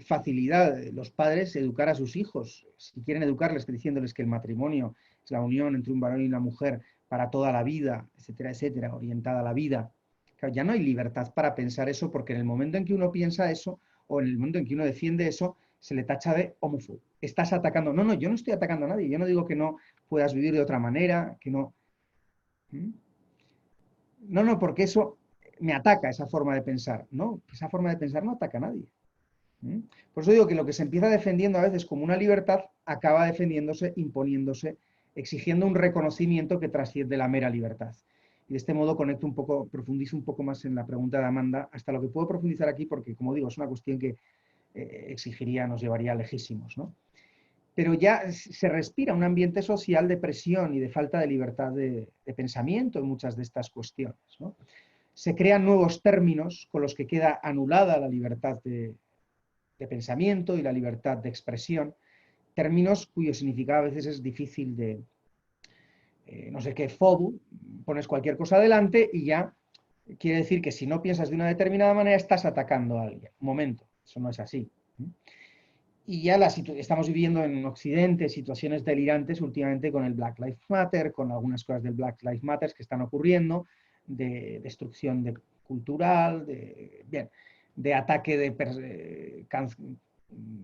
facilidad de los padres educar a sus hijos. Si quieren educarles diciéndoles que el matrimonio es la unión entre un varón y una mujer para toda la vida, etcétera, etcétera, orientada a la vida. Claro, ya no hay libertad para pensar eso, porque en el momento en que uno piensa eso, o en el momento en que uno defiende eso, se le tacha de homófobo. Estás atacando. No, no, yo no estoy atacando a nadie. Yo no digo que no puedas vivir de otra manera, que no. No, porque eso me ataca, esa forma de pensar. No, esa forma de pensar no ataca a nadie. Por eso digo que lo que se empieza defendiendo a veces como una libertad acaba defendiéndose, imponiéndose, exigiendo un reconocimiento que trasciende la mera libertad. Y de este modo conecto un poco, profundizo un poco más en la pregunta de Amanda, hasta lo que puedo profundizar aquí, porque como digo, es una cuestión que exigiría, nos llevaría lejísimos, ¿no? Pero ya se respira un ambiente social de presión y de falta de libertad de pensamiento en muchas de estas cuestiones, ¿no? Se crean nuevos términos con los que queda anulada la libertad de pensamiento y la libertad de expresión, términos cuyo significado a veces es difícil de, no sé qué, fobu, pones cualquier cosa adelante y ya quiere decir que si no piensas de una determinada manera estás atacando a alguien. Un momento, eso no es así. Y ya estamos viviendo en Occidente situaciones delirantes últimamente con el Black Lives Matter, con algunas cosas del Black Lives Matter que están ocurriendo, de destrucción cultural, de ataque de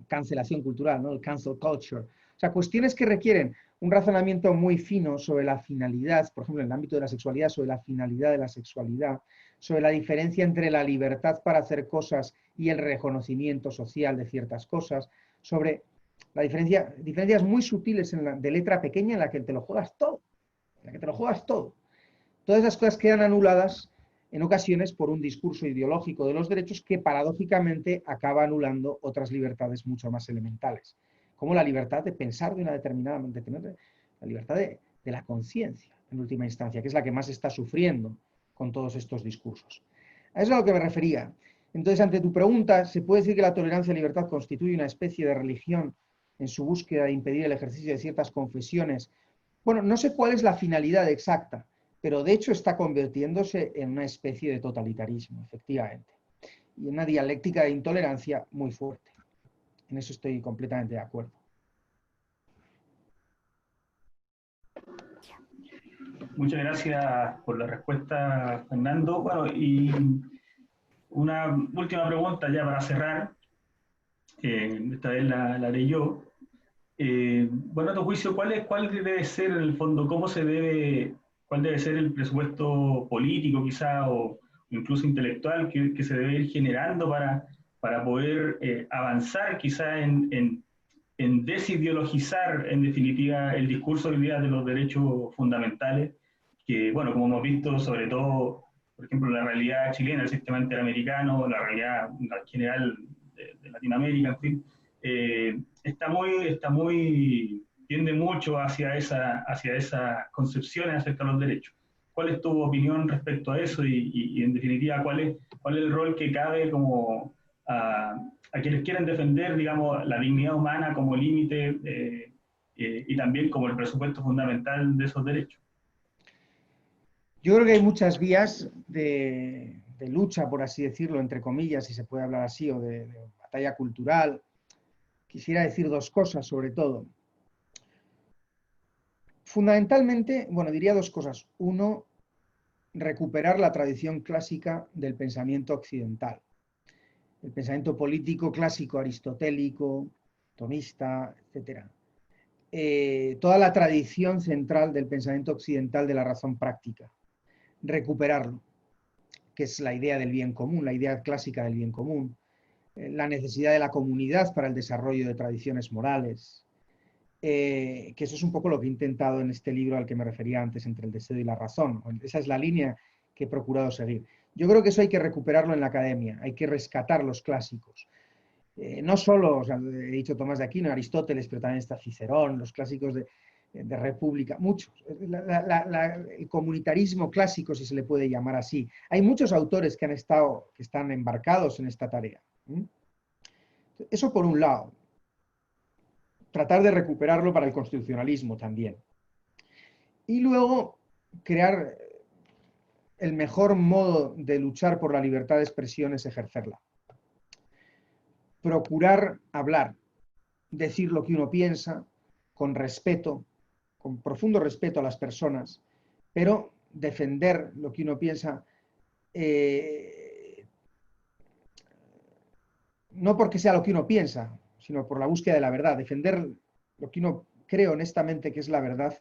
cancelación cultural, ¿no? El cancel culture. O sea, cuestiones que requieren un razonamiento muy fino sobre la finalidad, por ejemplo, en el ámbito de la sexualidad, sobre la finalidad de la sexualidad, sobre la diferencia entre la libertad para hacer cosas y el reconocimiento social de ciertas cosas, sobre la diferencias muy sutiles de letra pequeña en la que te lo juegas todo, Todas esas cosas quedan anuladas en ocasiones por un discurso ideológico de los derechos que paradójicamente acaba anulando otras libertades mucho más elementales, como la libertad de pensar de una determinada manera, de tener la libertad de la conciencia, en última instancia, que es la que más está sufriendo con todos estos discursos. A eso es a lo que me refería. Entonces, ante tu pregunta, ¿se puede decir que la tolerancia y la libertad constituye una especie de religión en su búsqueda de impedir el ejercicio de ciertas confesiones? Bueno, no sé cuál es la finalidad exacta, pero de hecho está convirtiéndose en una especie de totalitarismo, efectivamente, y en una dialéctica de intolerancia muy fuerte. En eso estoy completamente de acuerdo. Muchas gracias por la respuesta, Fernando. Bueno, y una última pregunta ya para cerrar, esta vez la haré yo. Bueno, a tu juicio, ¿cuál debe ser en el fondo, cuál debe ser el presupuesto político quizá o incluso intelectual que se debe ir generando para poder avanzar quizá en desideologizar en definitiva el discurso hoy día de los derechos fundamentales, que bueno, como hemos visto sobre todo, por ejemplo, la realidad chilena, el sistema interamericano, la realidad general de Latinoamérica, en fin, tiende mucho hacia esas concepciones acerca de los derechos. ¿Cuál es tu opinión respecto a eso y en definitiva, cuál es el rol que cabe como a quienes quieren defender, digamos, la dignidad humana como límite y también como el presupuesto fundamental de esos derechos? Yo creo que hay muchas vías de lucha, por así decirlo, entre comillas, si se puede hablar así, o de batalla cultural. Quisiera decir dos cosas, sobre todo. Fundamentalmente, bueno, diría dos cosas. Uno, recuperar la tradición clásica del pensamiento occidental. El pensamiento político clásico, aristotélico, tomista, etc. Toda la tradición central del pensamiento occidental de la razón práctica. Recuperarlo, que es la idea del bien común, la idea clásica del bien común, la necesidad de la comunidad para el desarrollo de tradiciones morales, que eso es un poco lo que he intentado en este libro al que me refería antes, Entre el deseo y la razón. Esa es la línea que he procurado seguir. Yo creo que eso hay que recuperarlo en la academia, hay que rescatar los clásicos. No solo, o sea, he dicho Tomás de Aquino, Aristóteles, pero también está Cicerón, los clásicos de República, muchos. El comunitarismo clásico, si se le puede llamar así. Hay muchos autores que están embarcados en esta tarea. Eso por un lado. Tratar de recuperarlo para el constitucionalismo también. Y luego crear el mejor modo de luchar por la libertad de expresión es ejercerla. Procurar hablar, decir lo que uno piensa, con respeto, con profundo respeto a las personas, pero defender lo que uno piensa, no porque sea lo que uno piensa, sino por la búsqueda de la verdad, defender lo que uno cree honestamente que es la verdad,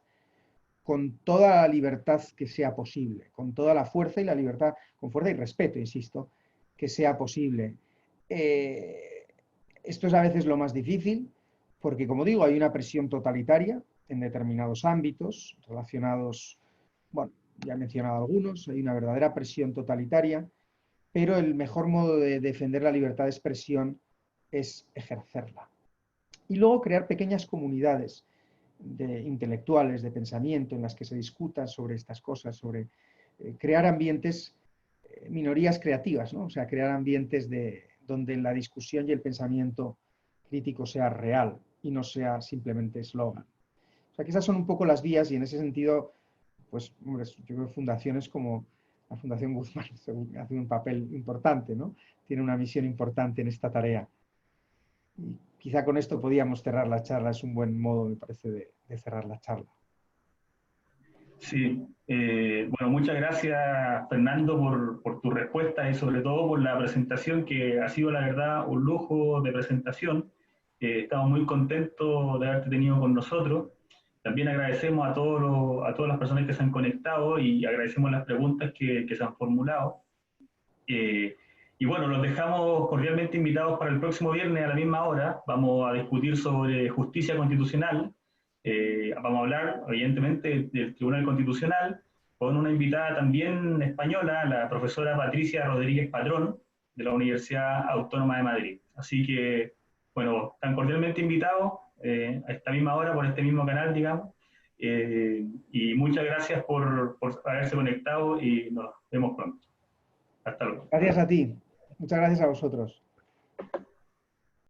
con toda la libertad que sea posible, con toda la fuerza y la libertad, con fuerza y respeto, insisto, que sea posible. Esto es a veces lo más difícil, porque como digo, hay una presión totalitaria en determinados ámbitos relacionados, bueno, ya he mencionado algunos, hay una verdadera presión totalitaria, pero el mejor modo de defender la libertad de expresión es ejercerla. Y luego crear pequeñas comunidades de intelectuales, de pensamiento, en las que se discutan sobre estas cosas, sobre crear ambientes, minorías creativas, ¿no? O sea, crear ambientes donde la discusión y el pensamiento crítico sea real y no sea simplemente eslogan. O sea, que esas son un poco las vías y en ese sentido, pues, hombre, yo creo que fundaciones como la Fundación Guzmán hace un papel importante, ¿no? Tiene una misión importante en esta tarea. Y quizá con esto podíamos cerrar la charla, es un buen modo, me parece, de cerrar la charla. Sí, bueno, muchas gracias Fernando por tu respuesta y sobre todo por la presentación que ha sido la verdad un lujo de presentación. Estamos muy contentos de haberte tenido con nosotros. También agradecemos a todas las personas que se han conectado y agradecemos las preguntas que se han formulado. Y bueno, los dejamos cordialmente invitados para el próximo viernes a la misma hora. Vamos a discutir sobre justicia constitucional. Vamos a hablar, evidentemente, del Tribunal Constitucional con una invitada también española, la profesora Patricia Rodríguez Padrón, de la Universidad Autónoma de Madrid. Así que, bueno, están cordialmente invitados a esta misma hora por este mismo canal, digamos. Y muchas gracias por haberse conectado y nos vemos pronto. Hasta luego. Gracias a ti. Muchas gracias a vosotros.